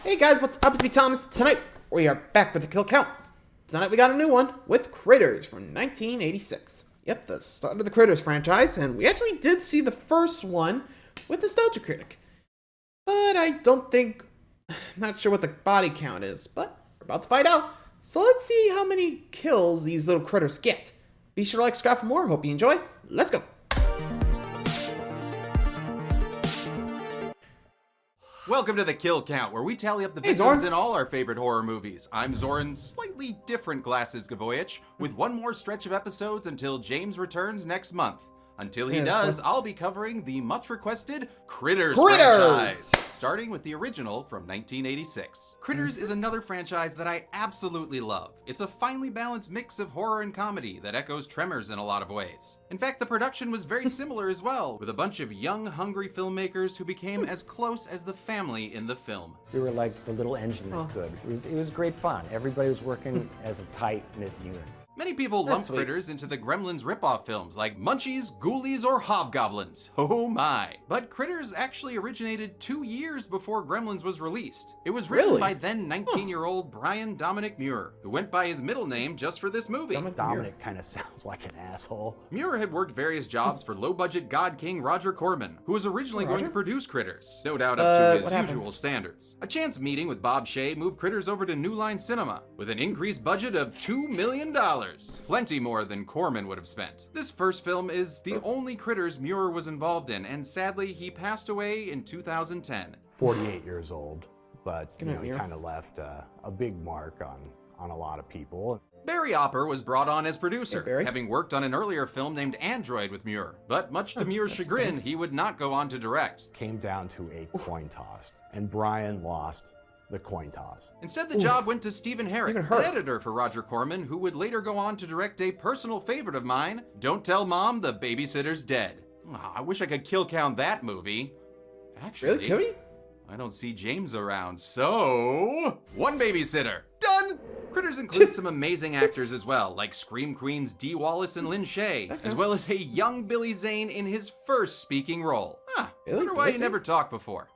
Hey guys, what's up? It's me, Thomas. Tonight, we are back with the kill count. Tonight we got a new one with Critters from 1986. Yep, the start of the Critters franchise, and we actually did see the first one with Nostalgia Critic. But I don't think... not sure what the body count is, but we're about to find out. So let's see how many kills these little critters get. Be sure to like, subscribe for more. Hope you enjoy. Let's go. Welcome to the Kill Count, where we tally up the victims in all our favorite horror movies. I'm Zoran's slightly different Glasses Gavoyich, with one more stretch of episodes until James returns next month. Until he does, I'll be covering the much-requested Critters franchise, starting with the original from 1986. Critters is another franchise that I absolutely love. It's a finely balanced mix of horror and comedy that echoes Tremors in a lot of ways. In fact, the production was very similar as well, with a bunch of young, hungry filmmakers who became as close as the family in the film. We were like the little engine that could. It was great fun. Everybody was working as a tight-knit unit. Many people lump Critters into the Gremlins ripoff films like Munchies, Ghoulies, or Hobgoblins. Oh my. But Critters actually originated 2 years before Gremlins was released. It was written by then 19-year-old Brian Dominic Muir, who went by his middle name just for this movie. Dominic kind of sounds like an asshole. Muir had worked various jobs for low-budget God King Roger Corman, who was originally going to produce Critters, no doubt up to his usual standards. A chance meeting with Bob Shaye moved Critters over to New Line Cinema, with an increased budget of $2 million. Plenty more than Corman would have spent. This first film is the only Critters Muir was involved in, and sadly, he passed away in 2010. 48 years old, but you know, he kind of left a big mark on a lot of people. Barry Opper was brought on as producer, having worked on an earlier film named Android with Muir. But much to Muir's chagrin, he would not go on to direct. Came down to a coin toss, and Brian lost the coin toss. Instead, the job went to Stephen Herrick, an editor for Roger Corman, who would later go on to direct a personal favorite of mine, Don't Tell Mom the Babysitter's Dead. I wish I could kill count that movie. Actually, I don't see James around, so... one babysitter. Done! Critters includes some amazing actors as well, like Scream Queens Dee Wallace and Lynn Shay, as well as a young Billy Zane in his first speaking role. Wonder why you never talked before.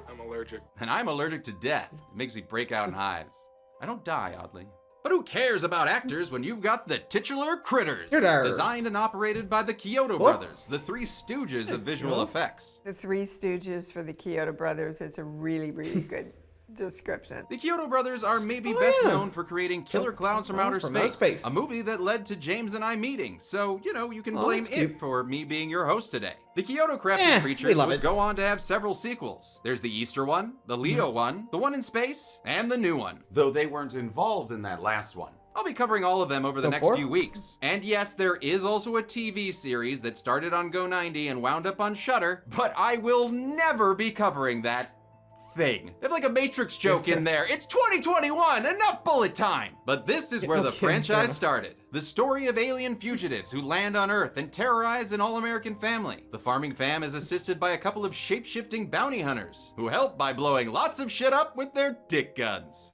I'm allergic. And I'm allergic to death. It makes me break out in hives. I don't die, oddly. But who cares about actors when you've got the titular Critters? Designed and operated by the Kyoto Brothers, the Three Stooges of visual effects. The Three Stooges for the Kyoto Brothers is a really, really good description. The Kyoto Brothers are maybe best known for creating Killer Clowns from Outer Space, a movie that led to James and I meeting, so, you know, you can blame it for me being your host today. The Kyoto Crafted Creatures would go on to have several sequels. There's the Easter one, the Leo one, the one in space, and the new one, though they weren't involved in that last one. I'll be covering all of them over the next few weeks. And yes, there is also a TV series that started on Go90 and wound up on Shudder, but I will never be covering that thing. They have like a Matrix joke in there. It's 2021, enough bullet time! But this is where the franchise started. The story of alien fugitives who land on Earth and terrorize an all-American family. The farming fam is assisted by a couple of shape-shifting bounty hunters, who help by blowing lots of shit up with their dick guns.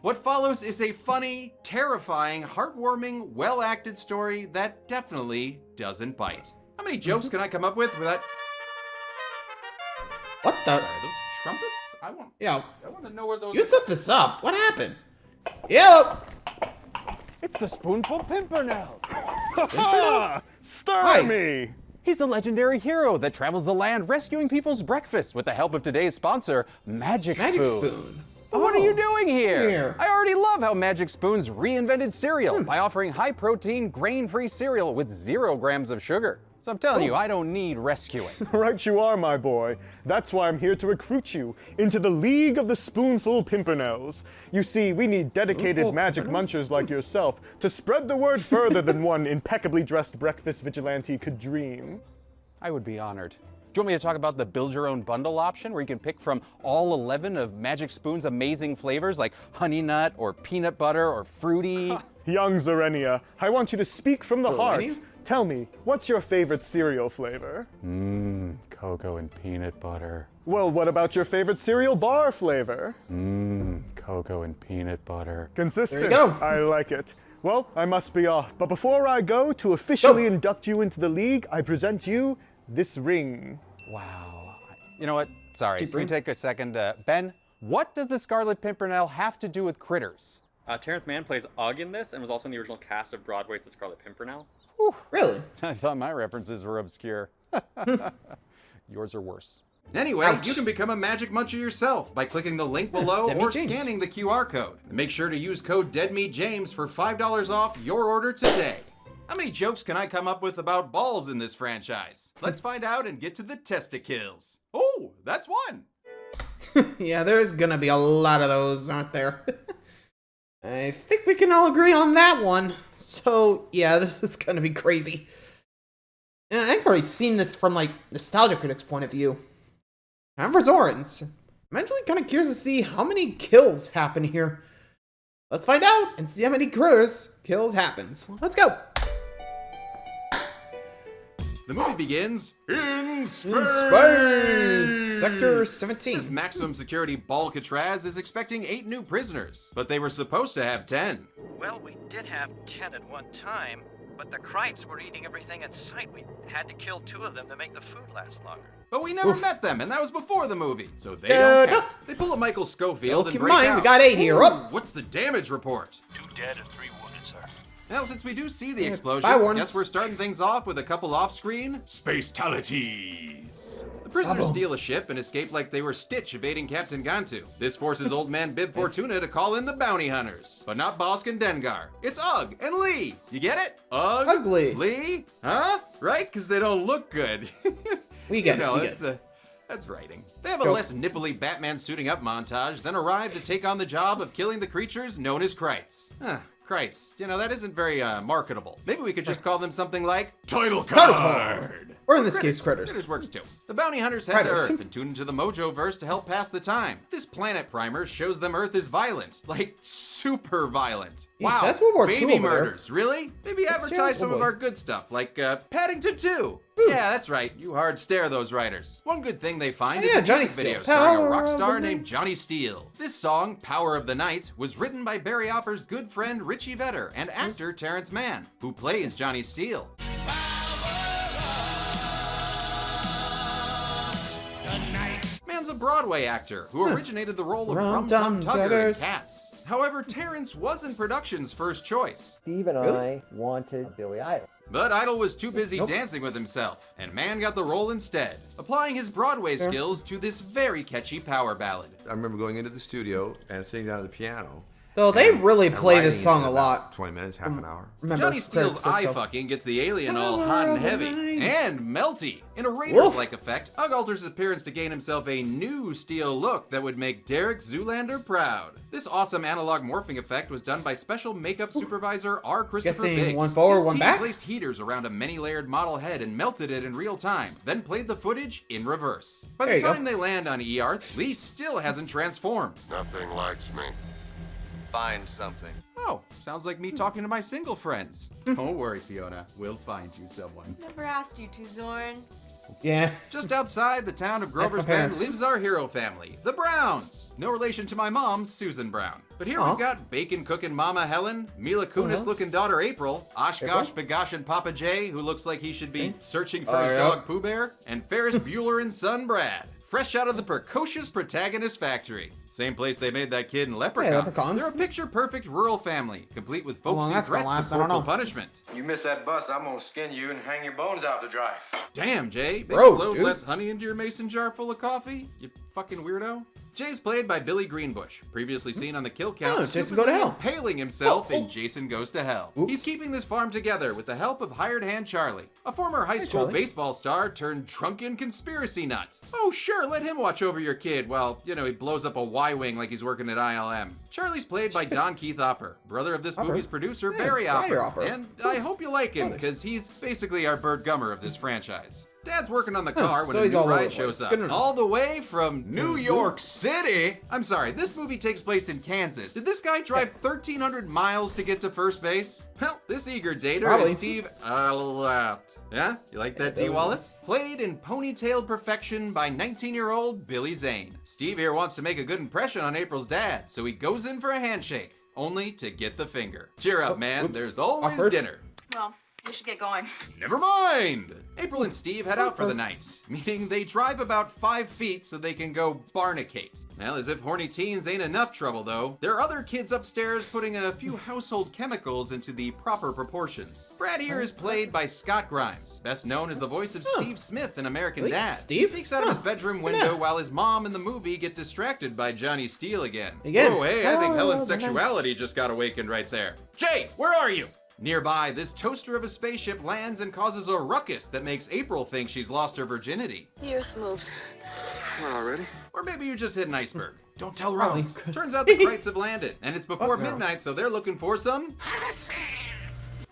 What follows is a funny, terrifying, heartwarming, well-acted story that definitely doesn't bite. How many jokes can I come up with without... What the? Sorry, those trumpets? I want to know where those... You set this up. What happened? Yellow. It's the Spoonful Pimpernel. Starmie. He's a legendary hero that travels the land rescuing people's breakfast with the help of today's sponsor, Magic Spoon. But what are you doing here? I already love how Magic Spoons reinvented cereal by offering high-protein, grain-free cereal with 0 grams of sugar. So I'm telling you, I don't need rescuing. Right you are, my boy. That's why I'm here to recruit you into the League of the Spoonful Pimpernels. You see, we need dedicated magic munchers like yourself to spread the word further than one impeccably dressed breakfast vigilante could dream. I would be honored. Do you want me to talk about the build your own bundle option where you can pick from all 11 of Magic Spoon's amazing flavors like honey nut or peanut butter or fruity? Young Zorenia, I want you to speak from the heart. Tell me, what's your favorite cereal flavor? Cocoa and peanut butter. Well, what about your favorite cereal bar flavor? Cocoa and peanut butter. Consistent. There you go. I like it. Well, I must be off, but before I go to officially induct you into the league, I present you this ring. Wow. You know what? Sorry, can we take a second? Ben, what does the Scarlet Pimpernel have to do with critters? Terrence Mann plays Ugg in this and was also in the original cast of Broadway's The Scarlet Pimpernel. Whew, really? I thought my references were obscure. Yours are worse. Anyway, Ouch. you can become a Magic Muncher yourself by clicking the link below or scanning the QR code. And make sure to use code DeadMeatJames for $5 off your order today. How many jokes can I come up with about balls in this franchise? Let's find out and get to the testicles. Oh, that's one. Yeah, there's gonna be a lot of those, aren't there? I think we can all agree on that one. So, yeah, this is gonna be crazy. And I've already seen this from, like, Nostalgia Critic's point of view. Time for Zorans. I'm actually kind of curious to see how many kills happen here. Let's find out and see how many kills happens. Let's go. The movie begins in space. Sector 17. This maximum security Balcatraz is expecting 8 new prisoners, but they were supposed to have 10. Well, we did have 10 at one time, but the Krites were eating everything in sight. We had to kill 2 of them to make the food last longer. But we never met them, and that was before the movie, so they don't count. They pull a Michael Schofield and keep in break mind, out. we got 8 here. Ooh, what's the damage report? 2 dead and 3 wounded, sir. Well, since we do see the explosion, guess we're starting things off with a couple off-screen space-talities. The prisoners steal a ship and escape like they were Stitch evading Captain Gantu. This forces old man Bib Fortuna to call in the bounty hunters, but not Bosk and Dengar. It's Ugg and Lee. You get it? Ugg, Ugly. Lee, huh? Right? Because they don't look good. We get you know, it. that's writing. They have a less nipply Batman suiting up montage, then arrive to take on the job of killing the creatures known as Krites. Krites. You know, that isn't very marketable. Maybe we could just call them something like Title Card. Or in this case, Critters. Critters works too. The bounty hunters head to Earth and tune into the Mojo-verse to help pass the time. This planet primer shows them Earth is violent. Like, super violent. Wow, that's World War II baby over there. murders, really? Maybe advertise some of our good stuff, like Paddington 2. Yeah, that's right. You hard stare those writers. One good thing they find is a Johnny music video Steele. starring a Power rock of star the named Night. Johnny Steele. This song, Power of the Night, was written by Barry Opper's good friend Richie Vedder and actor Terrence Mann, who plays Johnny Steele. Mann's a Broadway actor who originated the role of Rum Tum Tugger in Cats. However, Terrence wasn't production's first choice. Steve and I wanted Billy Idol. But Idol was too busy dancing with himself, and Mann got the role instead, applying his Broadway skills to this very catchy power ballad. I remember going into the studio and sitting down at the piano. Though they really play this writing song in a about lot. 20 minutes, half an hour. Johnny Steele's eye fucking gets the alien all hot and heavy and melty. In a Raiders-like effect, Ugg alters his appearance to gain himself a new Steele look that would make Derek Zoolander proud. This awesome analog morphing effect was done by special makeup supervisor R. Christopher Guessing Biggs. one forward, His one team back? placed heaters around a many-layered model head and melted it in real time, then played the footage in reverse. By There the you go. time they land on Earth, Lee still hasn't transformed. Nothing likes me. Find something. Oh, sounds like me talking to my single friends. Don't worry, Fiona. We'll find you someone. Never asked you to, Zorn. Yeah. Just outside the town of Grover's Bend parents. lives our hero family, the Browns. No relation to my mom, Susan Brown. But here we've got bacon-cooking Mama Helen, Mila Kunis-looking daughter April, Oshkosh Bagosh and Papa Jay, who looks like he should be searching for his dog Pooh Bear, and Ferris Bueller and son Brad, fresh out of the precocious protagonist factory. Same place they made that kid in Leprechaun. They're a picture-perfect rural family, complete with folksy threats of corporal punishment. You miss that bus, I'm gonna skin you and hang your bones out to dry. Damn, Jay. Maybe Bro, a little dude. less honey into your mason jar full of coffee? You fucking weirdo. Jay's played by Billy Greenbush, previously seen on the Kill Count, Jason Go to Hell. impaling himself in Jason Goes to Hell. He's keeping this farm together with the help of hired hand Charlie, a former high school baseball star turned drunken conspiracy nut. Oh, sure, let him watch over your kid while, you know, he blows up a Y-Wing like he's working at ILM. Charlie's played by Don Keith Opper, brother of this movie's producer, Barry Opper. And I hope you like him, because he's basically our Burt Gummer of this franchise. Dad's working on the car when a new ride shows up. All the way from New York City. I'm sorry, this movie takes place in Kansas. Did this guy drive 1,300 miles to get to first base? Well, this eager dater is Steve Allott. Yeah? You like that, D. Wallace? Played in ponytailed perfection by 19-year-old Billy Zane. Steve here wants to make a good impression on April's dad, so he goes in for a handshake, only to get the finger. Cheer up, man. There's always dinner. Well, We should get going. Never mind! April and Steve head out for the night, meaning they drive about 5 feet so they can go barnicate. Well, as if horny teens ain't enough trouble, though, there are other kids upstairs putting a few household chemicals into the proper proportions. Brad here is played by Scott Grimes, best known as the voice of Steve Smith in American Dad. He sneaks out of his bedroom window while his mom and the movie get distracted by Johnny Steele again. Oh, hey, I think Helen's sexuality just got awakened right there. Jay, where are you? Nearby, this toaster of a spaceship lands and causes a ruckus that makes April think she's lost her virginity. The Earth moves. Already? Or maybe you just hit an iceberg. Don't tell Rose. Turns out the Krites have landed, and it's before midnight, so they're looking for some...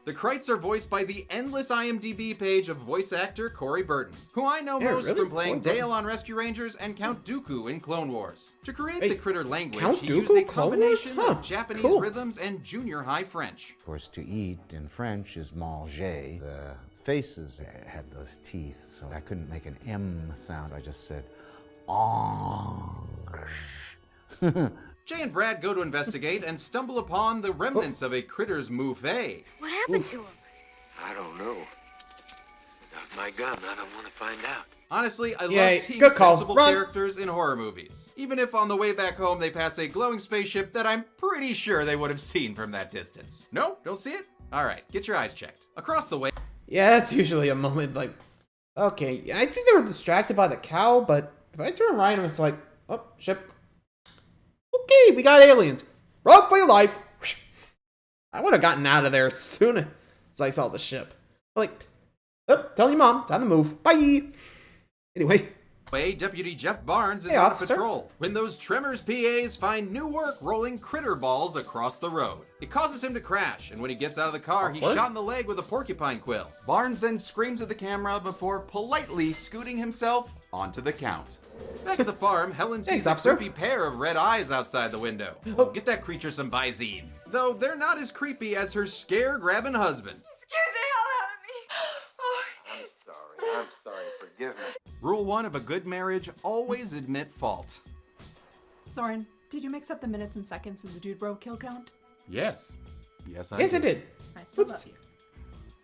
The Krites are voiced by the endless IMDb page of voice actor Corey Burton, who I know most from playing Dale on Rescue Rangers and Count Dooku in Clone Wars. To create the critter language, he used a combination of Japanese rhythms and junior high French. Of course, to eat in French is manger. The faces had those teeth, so I couldn't make an M sound. I just said, Jay and Brad go to investigate and stumble upon the remnants of a critter's mouffe. What happened to him? I don't know. Without my gun, I don't want to find out. Honestly, I love seeing sensible characters in horror movies, even if on the way back home they pass a glowing spaceship that I'm pretty sure they would have seen from that distance. No? Don't see it? Alright, get your eyes checked. Across the way... Yeah, that's usually a moment like... Okay, I think they were distracted by the cow, but if I turn right and it's like, oh, ship. Okay, we got aliens. Run for your life. I would have gotten out of there as soon as I saw the ship. Like, oh, tell your mom, time to move. Bye. Anyway. Deputy Jeff Barnes is on patrol when those Tremors PAs find new work rolling critter balls across the road. It causes him to crash, and when he gets out of the car, he's shot in the leg with a porcupine quill. Barnes then screams at the camera before politely scooting himself onto the count. Back at the farm, Helen sees a creepy pair of red eyes outside the window. Oh, get that creature some Visine. Though they're not as creepy as her scare-grabbing husband. Scared the hell out of me. Oh. I'm sorry, forgive me. Rule 1 of a good marriage, always admit fault. Soren, did you mix up the minutes and seconds in the Dude Bro kill count? Yes. Yes, I did. Yes, I did. I still love you.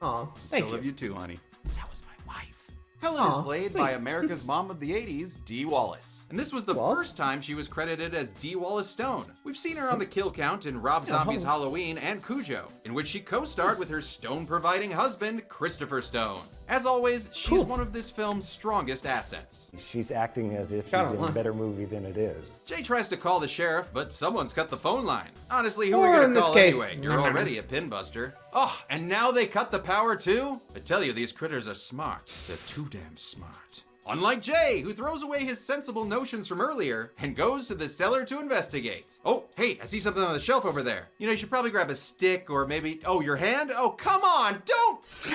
Aw, thank you. Still love you too, honey. That was my wife. Helen is played by America's mom of the 80s, Dee Wallace. And this was the first time she was credited as Dee Wallace Stone. We've seen her on the kill count in Rob Zombie's Halloween and Cujo, in which she co-starred with her stone-providing husband, Christopher Stone. As always, she's one of this film's strongest assets. She's acting as if she's in a better movie than it is. Jay tries to call the sheriff, but someone's cut the phone line. Honestly, who are we gonna call anyway? You're already a pinbuster. Oh, and now they cut the power too? I tell you, these critters are smart. They're too damn smart. Unlike Jay, who throws away his sensible notions from earlier and goes to the cellar to investigate. Oh, hey, I see something on the shelf over there. You know, you should probably grab a stick or maybe, oh, your hand? Oh, come on, don't!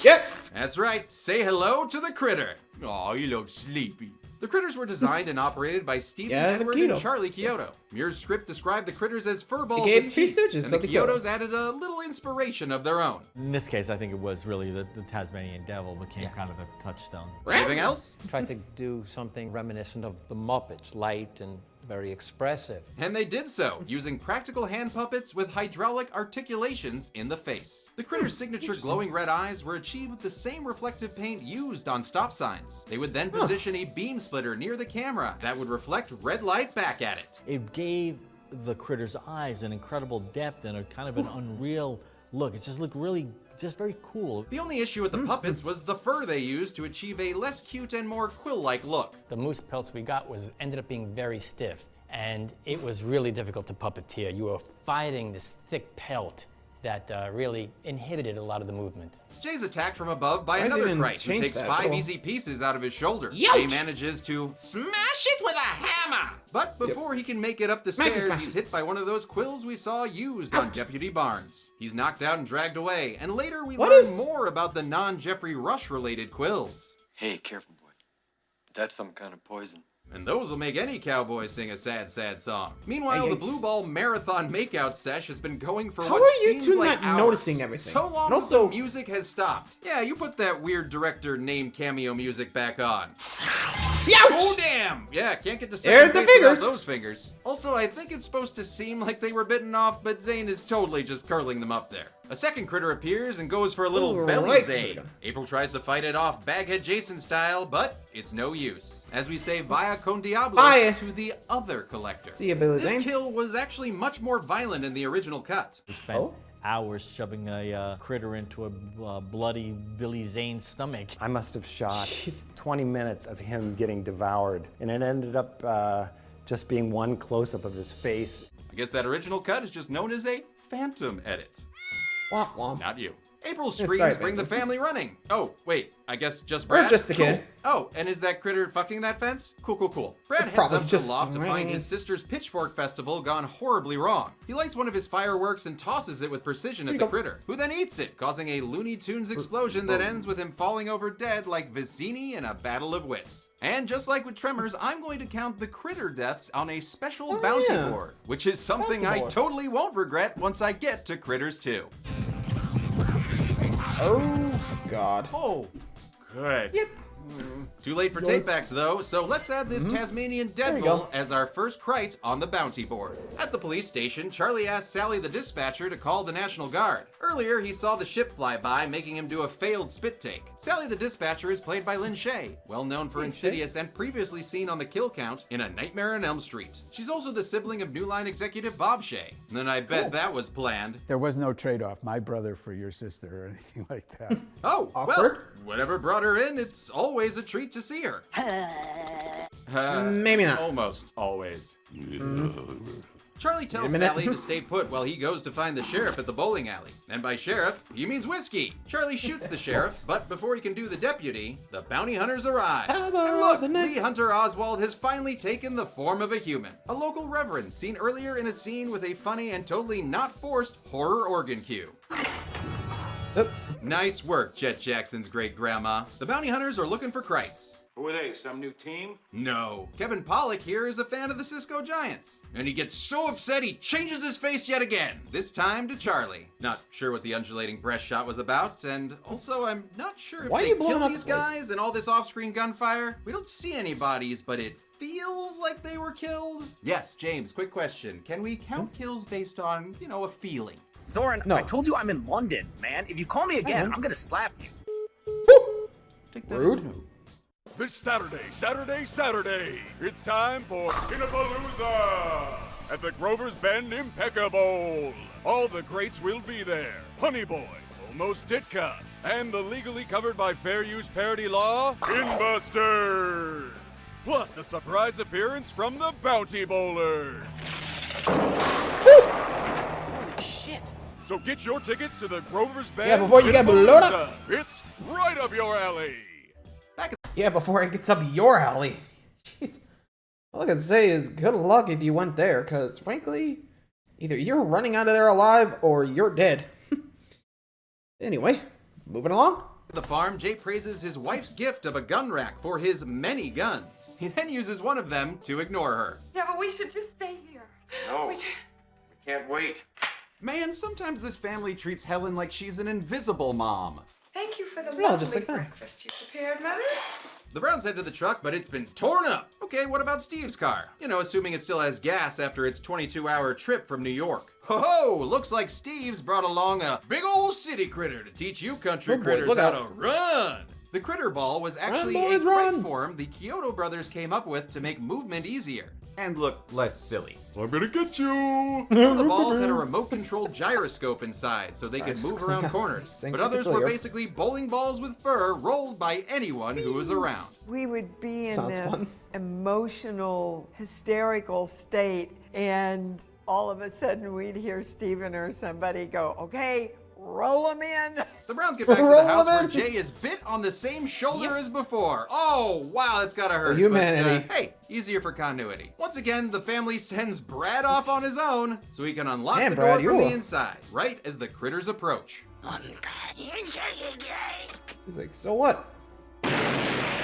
Yep. That's right, say hello to the critter. Aw, you look sleepy. The critters were designed and operated by Stephen Edward and Charlie Chiodo. Muir's script described the critters as furballs with teeth, and the Chiodos added a little inspiration of their own. In this case, I think it was really the Tasmanian Devil became kind of the touchstone. Anything else? Tried to do something reminiscent of the Muppets, light and very expressive. And they did so, using practical hand puppets with hydraulic articulations in the face. The critter's signature glowing red eyes were achieved with the same reflective paint used on stop signs. They would then position a beam splitter near the camera that would reflect red light back at it. It gave the critter's eyes an incredible depth and a kind of an unreal look. It just looked really, just very cool. The only issue with the puppets was the fur they used to achieve a less cute and more quill-like look. The moose pelts we got ended up being very stiff, and it was really difficult to puppeteer. You were fighting this thick pelt that really inhibited a lot of the movement. Jay's attacked from above by another Krite who takes 5 easy pieces out of his shoulder. Jay manages to smash it with a hammer! But before he can make it up the stairs, he's hit by one of those quills we saw used on Deputy Barnes. He's knocked out and dragged away, and later we learn more about the non-Jeffrey Rush-related quills. Hey, careful, boy. That's some kind of poison. And those will make any cowboy sing a sad, sad song. Meanwhile, the Blue Ball Marathon makeout sesh has been going for what seems like hours. How are you two not noticing everything? So long as the music has stopped. Yeah, you put that weird director name cameo music back on. Ouch! Oh, damn! Bam! Yeah, can't get to There's the fingers. without those fingers. Also, I think it's supposed to seem like they were bitten off, but Zane is totally just curling them up there. A second critter appears and goes for a little belly zabe. April tries to fight it off Baghead Jason style, but it's no use. As we say via con diablos to the other collector. See ya, Billy This Zane. kill was actually much more violent in the original cut. We spent hours shoving a critter into a bloody Billy Zane stomach. I must have shot 20 minutes of him getting devoured, and it ended up just being one close-up of his face. I guess that original cut is just known as a phantom edit. Womp womp. Not you. April's screams Sorry, bring the Phantom. family running. Oh, wait, I guess just Brad? Or just the kid. Oh, and is that critter fucking that fence? Cool, cool, cool. Brad heads Probably up to the just loft to find ringing. his sister's pitchfork festival gone horribly wrong. He lights one of his fireworks and tosses it with precision at the critter, who then eats it, causing a Looney Tunes explosion that ends with him falling over dead like Vicini in a battle of wits. And just like with Tremors, I'm going to count the critter deaths on a special bounty board, which is something I totally won't regret once I get to Critters 2. Oh, God. Oh, good. Yep. Too late for tapebacks though, so let's add this Tasmanian Deadpool as our first crate on the bounty board. At the police station, Charlie asked Sally the dispatcher to call the National Guard. Earlier, he saw the ship fly by, making him do a failed spit take. Sally the dispatcher is played by Lynn Shay, well known for Insidious and previously seen on the kill count in A Nightmare on Elm Street. She's also the sibling of New Line executive Bob Shay. And then I bet that was planned. There was no trade-off, my brother for your sister or anything like that. Oh, well, whatever brought her in, it's always a treat to see her. Maybe not. Almost always. Charlie tells Sally to stay put while he goes to find the sheriff at the bowling alley. And by sheriff, he means whiskey. Charlie shoots the sheriff, but before he can do the deputy, the bounty hunters arrive. And look, Lee Hunter Oswald has finally taken the form of a human. A local reverend seen earlier in a scene with a funny and totally not forced horror organ cue. Nice work, Chet Jackson's great-grandma. The bounty hunters are looking for Krites. Who are they? Some new team? No. Kevin Pollak here is a fan of the Cisco Giants. And he gets so upset he changes his face yet again. This time to Charlie. Not sure what the undulating breast shot was about, and also I'm not sure if they killed these guys and all this off-screen gunfire. We don't see any bodies, but it feels like they were killed. Yes, James, quick question. Can we count kills based on, a feeling? Zoran, I told you I'm in London, man. If you call me again, I'm gonna slap you. Take that as a no. This Saturday, it's time for Pinnapalooza at the Grover's Bend Impeccable. All the greats will be there. Honey Boy, Almost Ditka, and the legally covered by fair use parody law, Inbusters. Plus a surprise appearance from the Bounty Bowlers. Holy shit. So get your tickets to the Grover's Bend before you get blown up. It's right up your alley. Before it gets up your alley. Jeez. All I can say is good luck if you went there, because frankly, either you're running out of there alive or you're dead. Anyway, moving along. At the farm, Jay praises his wife's gift of a gun rack for his many guns. He then uses one of them to ignore her. Yeah, but we should just stay here. No, we can't wait. Man, sometimes this family treats Helen like she's an invisible mom. Thank you for the Yeah, lovely just like that. breakfast you prepared, Mother. The Browns head to the truck, but it's been torn up. Okay, what about Steve's car? Assuming it still has gas after its 22-hour trip from New York. Ho-ho! Looks like Steve's brought along a big old city critter to teach you country critters how to run. The critter ball was actually a crate form the Kyoto brothers came up with to make movement easier and look less silly. I'm gonna get you! Some of the balls had a remote-controlled gyroscope inside so they could move around corners, but others were basically bowling balls with fur rolled by anyone who was around. We would be in this emotional, hysterical state, and all of a sudden we'd hear Steven or somebody go, okay, roll them in. The Browns get back to the house where Jay is bit on the same shoulder as before. Oh, wow, that's gotta hurt. Humanity. But, hey, easier for continuity. Once again, the family sends Brad off on his own so he can unlock the door from the inside, right as the critters approach. He's like, so what?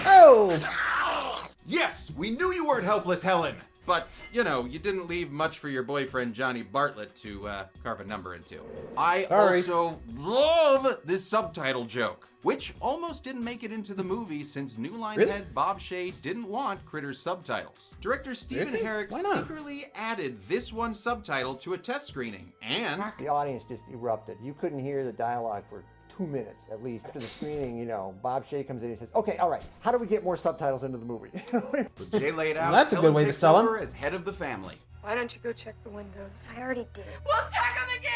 Oh! Yes, we knew you weren't helpless, Helen. But, you know, you didn't leave much for your boyfriend Johnny Bartlett to carve a number into. I also love this subtitle joke, which almost didn't make it into the movie since New Line head Bob Shea didn't want Critters subtitles. Director Stephen Herrick secretly added this one subtitle to a test screening, and the audience just erupted. You couldn't hear the dialogue for 2 minutes at least. After the screening, you know, Bob Shea comes in and says, okay, all right, how do we get more subtitles into the movie? With Jay laid out, that's a good way to sell him. As head of the family. Why don't you go check the windows? I already did. We'll check them again!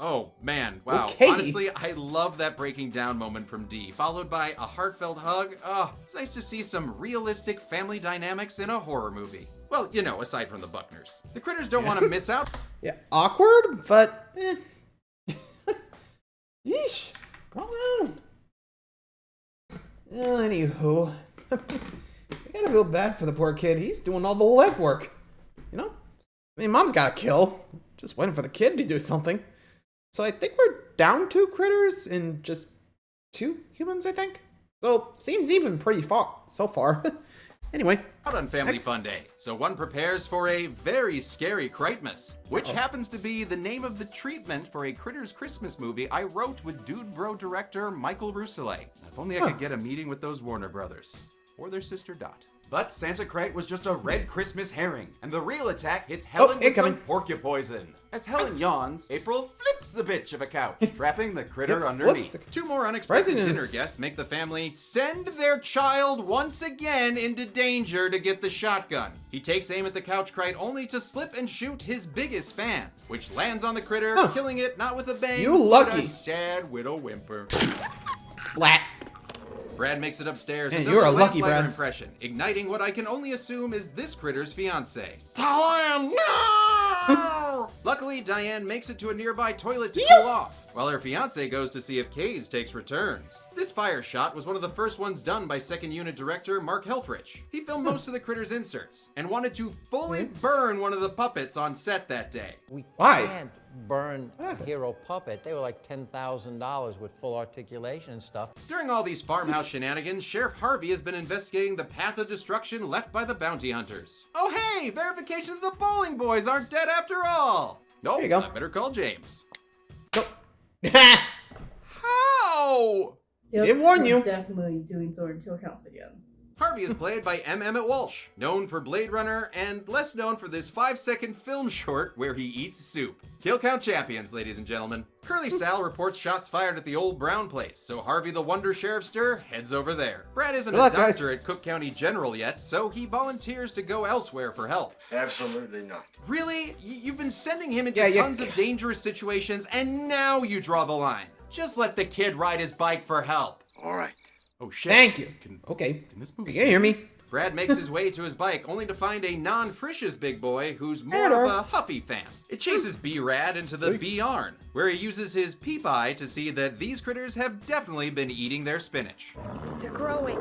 Oh, man, wow. Okay. Honestly, I love that breaking down moment from Dee, followed by a heartfelt hug. Oh, it's nice to see some realistic family dynamics in a horror movie. Well, you know, aside from the Buckners. The Critters don't want to miss out. Yeah, awkward, but yeesh. Calm down. Anywho, I gotta feel bad for the poor kid. He's doing all the legwork. You know? I mean, mom's got a kill. Just waiting for the kid to do something. So I think we're down 2 critters and just 2 humans, I think. So, seems even pretty far so far. Anyway. Out on Family Fun Day, so one prepares for a very scary Christmas, which happens to be the name of the treatment for a Critters Christmas movie I wrote with Dude Bro director Michael Rousselet. If only I could get a meeting with those Warner brothers. Or their sister Dot. But Santa Crate was just a red Christmas herring, and the real attack hits Helen with some porcupoison. As Helen yawns, April flips the bitch of a couch, trapping the critter underneath. 2 more unexpected dinner guests make the family send their child once again into danger to get the shotgun. He takes aim at the couch crate only to slip and shoot his biggest fan, which lands on the critter, killing it not with a bang, but a sad widow whimper. Splat. Brad makes it upstairs Man, and does a lamplighter impression, igniting what I can only assume is this critter's fiance. Diane, no! Luckily, Diane makes it to a nearby toilet to cool off, while her fiance goes to see if Kays takes returns. This fire shot was one of the first ones done by second unit director Mark Helfrich. He filmed most of the critter's inserts and wanted to fully burn one of the puppets on set that day. Why? Can't burn a hero puppet. They were like $10,000 with full articulation and stuff. During all these farmhouse shenanigans, Sheriff Harvey has been investigating the path of destruction left by the bounty hunters. Oh hey, verification that the bowling boys aren't dead after all. Nope, I better call James. How? Yep, didn't warn you. Definitely doing sword kill counts again. Harvey is played by M. Emmett Walsh, known for Blade Runner and less known for this 5-second film short where he eats soup. Kill count champions, ladies and gentlemen. Curly Sal reports shots fired at the old Brown place, so Harvey the Wonder Sheriffster heads over there. Brad isn't a doctor at Cook County General yet, so he volunteers to go elsewhere for help. Absolutely not. Really? You've been sending him into tons of dangerous situations, and now you draw the line. Just let the kid ride his bike for help. All right. Oh shit. Thank you. Okay. Can this movie you hear me? Brad makes his way to his bike only to find a non-Frisch's big boy who's more of a Huffy fan. It chases B-Rad into the B-Yarn, where he uses his peep eye to see that these critters have definitely been eating their spinach. They're growing.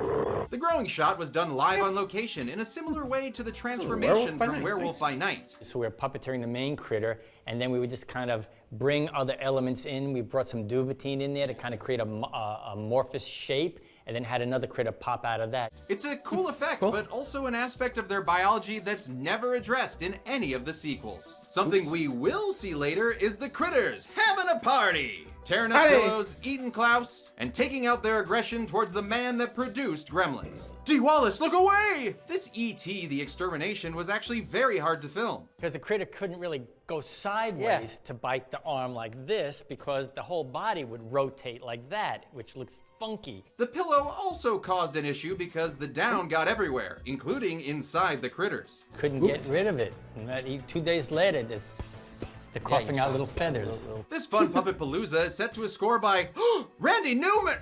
The growing shot was done live on location in a similar way to the transformation from Werewolf by Night. So we were puppeteering the main critter, and then we would just kind of bring other elements in. We brought some duvetine in there to kind of create a amorphous shape, and then had another critter pop out of that. It's a cool effect, but also an aspect of their biology that's never addressed in any of the sequels. Something we will see later is the critters having a party, tearing up pillows, eating Klaus, and taking out their aggression towards the man that produced Gremlins. D. Wallace, look away! This E.T. the Extermination was actually very hard to film. Because the critter couldn't really go sideways to bite the arm like this, because the whole body would rotate like that, which looks funky. The pillow also caused an issue because the down got everywhere, including inside the critters. Couldn't get rid of it. And 2 days later, they're coughing out little feathers. This fun puppet palooza is set to a score by Randy Newman.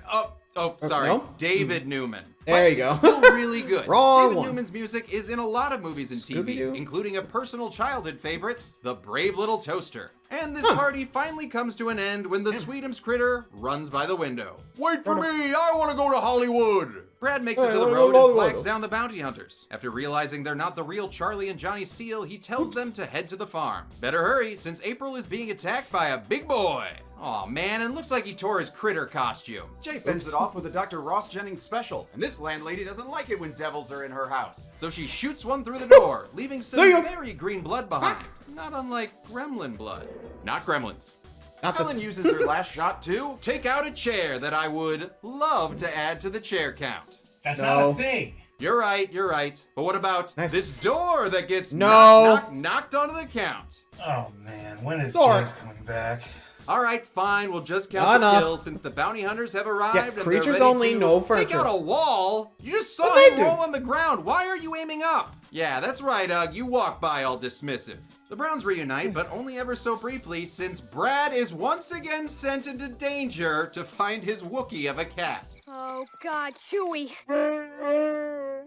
David Newman. There you go. It's still really good. Wrong David one. Newman's music is in a lot of movies and TV, including a personal childhood favorite, The Brave Little Toaster. And this party finally comes to an end when the Sweetums critter runs by the window. Wait for me, I want to go to Hollywood. Brad makes it to the road and flags down the bounty hunters. After realizing they're not the real Charlie and Johnny Steele, he tells them to head to the farm. Better hurry, since April is being attacked by a big boy. Aw, man, and looks like he tore his critter costume. Jay fends it off with a Dr. Ross Jennings special, and this landlady doesn't like it when devils are in her house. So she shoots one through the door, leaving some very green blood behind. Not unlike gremlin blood. Not gremlins. Ellen uses her last shot to take out a chair that I would love to add to the chair count. That's not a thing. You're right. But what about this door that gets knocked onto the count? Oh man, when is James coming back? All right, fine. We'll just count the kills since the bounty hunters have arrived and they're ready to take out a wall. You just saw him roll on the ground. Why are you aiming up? Yeah, that's right, Ugg. You walk by all dismissive. The Browns reunite, but only ever so briefly, since Brad is once again sent into danger to find his Wookiee of a cat. Oh, God, Chewie.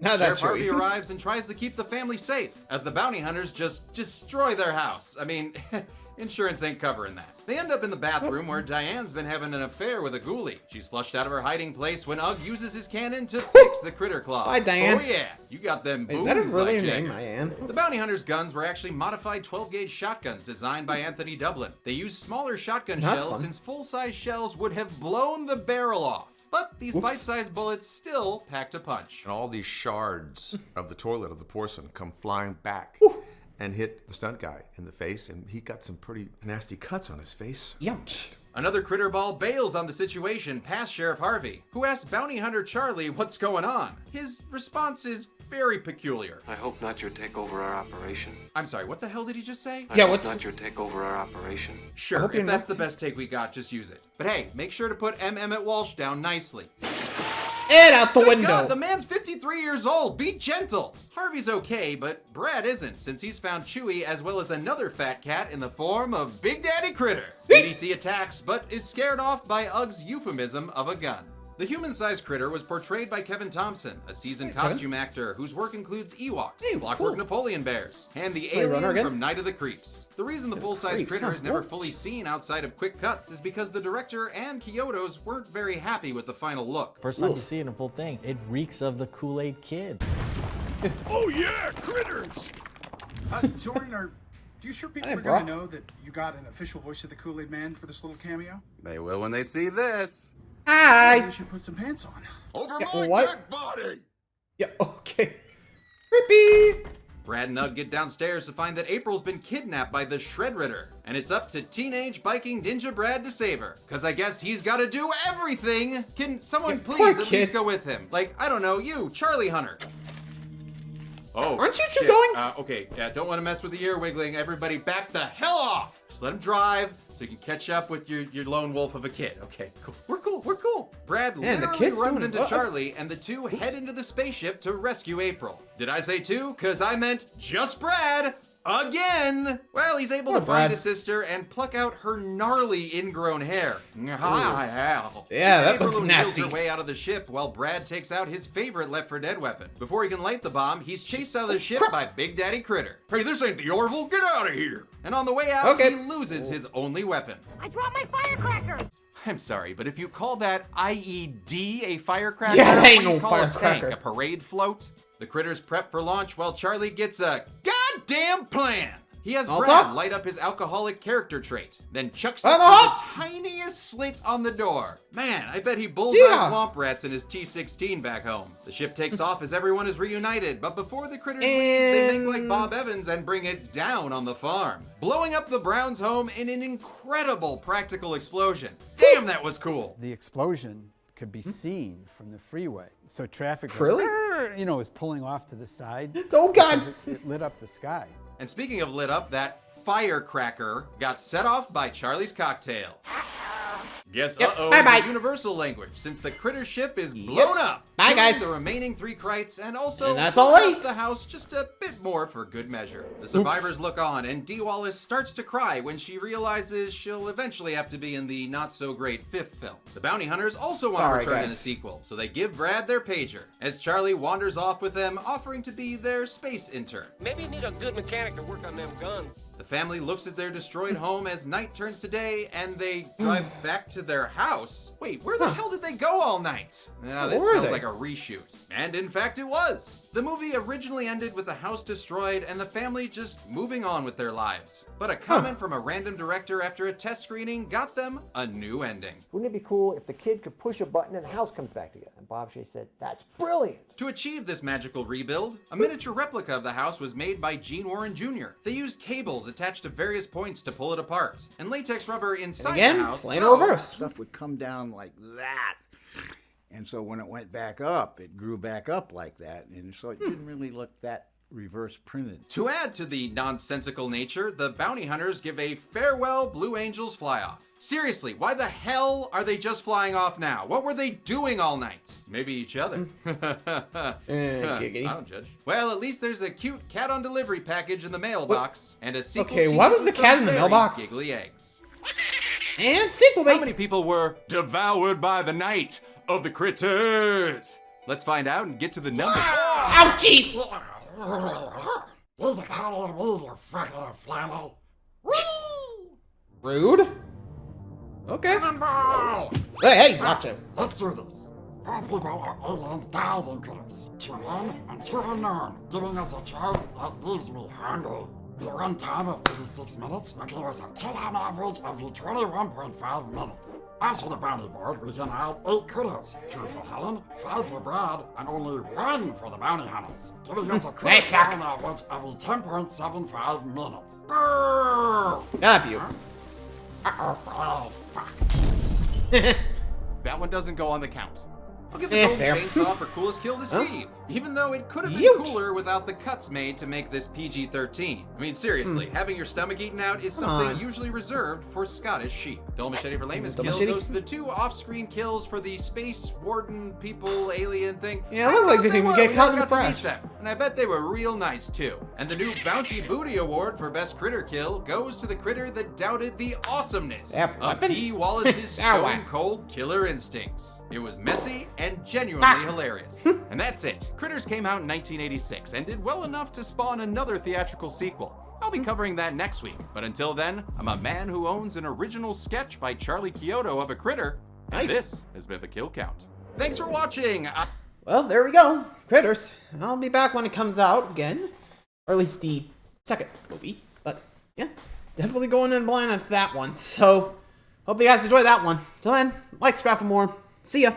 Sheriff Harvey arrives and tries to keep the family safe, as the bounty hunters just destroy their house. I mean, insurance ain't covering that. They end up in the bathroom where Diane's been having an affair with a ghoulie. She's flushed out of her hiding place when Ugg uses his cannon to fix the critter claw. Bye, Diane. Oh yeah, you got them booms. Is that really like your name, Diane? The bounty hunters' guns were actually modified 12-gauge shotguns designed by Anthony Dublin. They used smaller shotgun shells since full-size shells would have blown the barrel off. But these bite-sized bullets still packed a punch. And all these shards of the toilet of the porcelain come flying back and hit the stunt guy in the face, and he got some pretty nasty cuts on his face. Ouch. Another critter ball bails on the situation past Sheriff Harvey, who asks bounty hunter Charlie what's going on. His response is very peculiar. I hope not your take over our operation. I'm sorry, what the hell did he just say? I hope not your take over our operation. Sure, if that's the best take we got, just use it. But hey, make sure to put M. Emmett Walsh down nicely. And out the window. God, the man's 53 years old. Be gentle. Harvey's okay, but Brad isn't, since he's found Chewie as well as another fat cat in the form of Big Daddy Critter. BDC attacks, but is scared off by Ugg's euphemism of a gun. The human-sized critter was portrayed by Kevin Thompson, a seasoned costume actor whose work includes Ewoks, Clockwork Napoleon Bears, and the alien from Night of the Creeps. The reason the full-size critter is never fully seen outside of quick cuts is because the director and Kyoto's weren't very happy with the final look. First time you see it in full thing, it reeks of the Kool-Aid Kid. Oh yeah, critters! Zorin, are you sure people are going to know that you got an official voice of the Kool-Aid Man for this little cameo? They will when they see this. Hi. You should put some pants on. Over my dead body! Yeah, okay. Creepy! Brad and Ugg get downstairs to find that April's been kidnapped by the Shredritter, and it's up to teenage biking ninja Brad to save her. Cause I guess he's gotta do everything! Can someone please at least go with him? Like, I don't know, you, Charlie Hunter. Oh, aren't you two going? Okay, yeah, don't want to mess with the ear wiggling. Everybody back the hell off! Just let him drive so you can catch up with your lone wolf of a kid. Okay, cool. We're cool. Brad literally runs into Charlie, and the two head into the spaceship to rescue April. Did I say two? Cause I meant just Brad! Again! Well, he's able to find his sister and pluck out her gnarly ingrown hair. Yeah, that looks nasty. Her way out of the ship while Brad takes out his favorite Left 4 Dead weapon. Before he can light the bomb, he's chased out of the ship by Big Daddy Critter. Hey, this ain't the Orville. Get out of here! And on the way out, he loses his only weapon. I dropped my firecracker! I'm sorry, but if you call that IED a firecracker, yeah, ain't what do you no call firecracker. A tank, a parade float? The critters prep for launch while Charlie gets a goddamn plan. He has Brad light up his alcoholic character trait, then chucks up the tiniest slit on the door. Man, I bet he bullseyes womp rats in his T-16 back home. The ship takes off as everyone is reunited, but before the critters leave, they make like Bob Evans and bring it down on the farm, blowing up the Browns' home in an incredible practical explosion. Damn, that was cool. The explosion could be seen from the freeway, so traffic is pulling off to the side. Oh God! It lit up the sky. And speaking of lit up, that firecracker got set off by Charlie's cocktail. Yes, is a universal language, since the critter ship is blown up. Bye, guys. The remaining 3 Krites, and also that's all 8. The house just a bit more for good measure. The survivors look on, and Dee Wallace starts to cry when she realizes she'll eventually have to be in the not-so-great 5th film. The bounty hunters also want to return in the sequel, so they give Brad their pager, as Charlie wanders off with them, offering to be their space intern. Maybe you need a good mechanic to work on them guns. The family looks at their destroyed home as night turns to day, and they drive back to their house. Wait, where the hell did they go all night? This smells like a reshoot. And in fact, it was. The movie originally ended with the house destroyed and the family just moving on with their lives. But a comment from a random director after a test screening got them a new ending. Wouldn't it be cool if the kid could push a button and the house comes back together? And Bob Shea said, that's brilliant. To achieve this magical rebuild, a miniature replica of the house was made by Gene Warren Jr. They used cables attached to various points to pull it apart, and latex rubber inside the house. Plain reverse. Stuff would come down like that. And so when it went back up, it grew back up like that. And so it didn't really look that reverse printed. To add to the nonsensical nature, the bounty hunters give a farewell Blue Angels fly-off. Seriously, why the hell are they just flying off now? What were they doing all night? Maybe each other. I don't judge. Well, at least there's a cute cat on delivery package in the mailbox and a sequel. Okay, why was the cat in the mailbox? Giggly eggs. And sequel, baby. How many people were devoured by the night of the critters? Let's find out and get to the number. Ouchies! Leave the cat on me, you fucking flannel. Rude. Okay. Cannonball! Hey, watch it. Let's do this. 4 people or aliens died in critters. 2 men and 2 unknown, giving us a chart that leaves me hungry. The runtime of 86 minutes will give us a kill on average every 21.5 minutes. As for the bounty board, we can add 8 critters. 2 for Helen, 5 for Brad, and only 1 for the bounty hunters. Giving us a critter on average every 10.75 minutes. Not you. Oh, fuck. That one doesn't go on the count. I'll give the gold chainsaw for coolest kill to Steve, even though it could have been cooler without the cuts made to make this PG-13. I mean, seriously, having your stomach eaten out is something usually reserved for Scottish sheep. Dull Machete for lamest kill goes to the 2 off-screen kills for the space warden people alien thing. Yeah, it looked like they didn't get caught in the crash. And I bet they were real nice too. And the new Bounty Booty Award for best critter kill goes to the critter that doubted the awesomeness of D. Wallace's stone cold killer instincts. It was messy and genuinely hilarious. And that's it. Critters came out in 1986 and did well enough to spawn another theatrical sequel. I'll be covering that next week, but until then, I'm a man who owns an original sketch by Charlie Chiodo of a critter, and this has been the Kill Count. Thanks for watching! Well, there we go. Critters. I'll be back when it comes out again, or at least the second movie, but yeah, definitely going in blind on that one, so hope you guys enjoy that one. Till then, like, subscribe for more. See ya!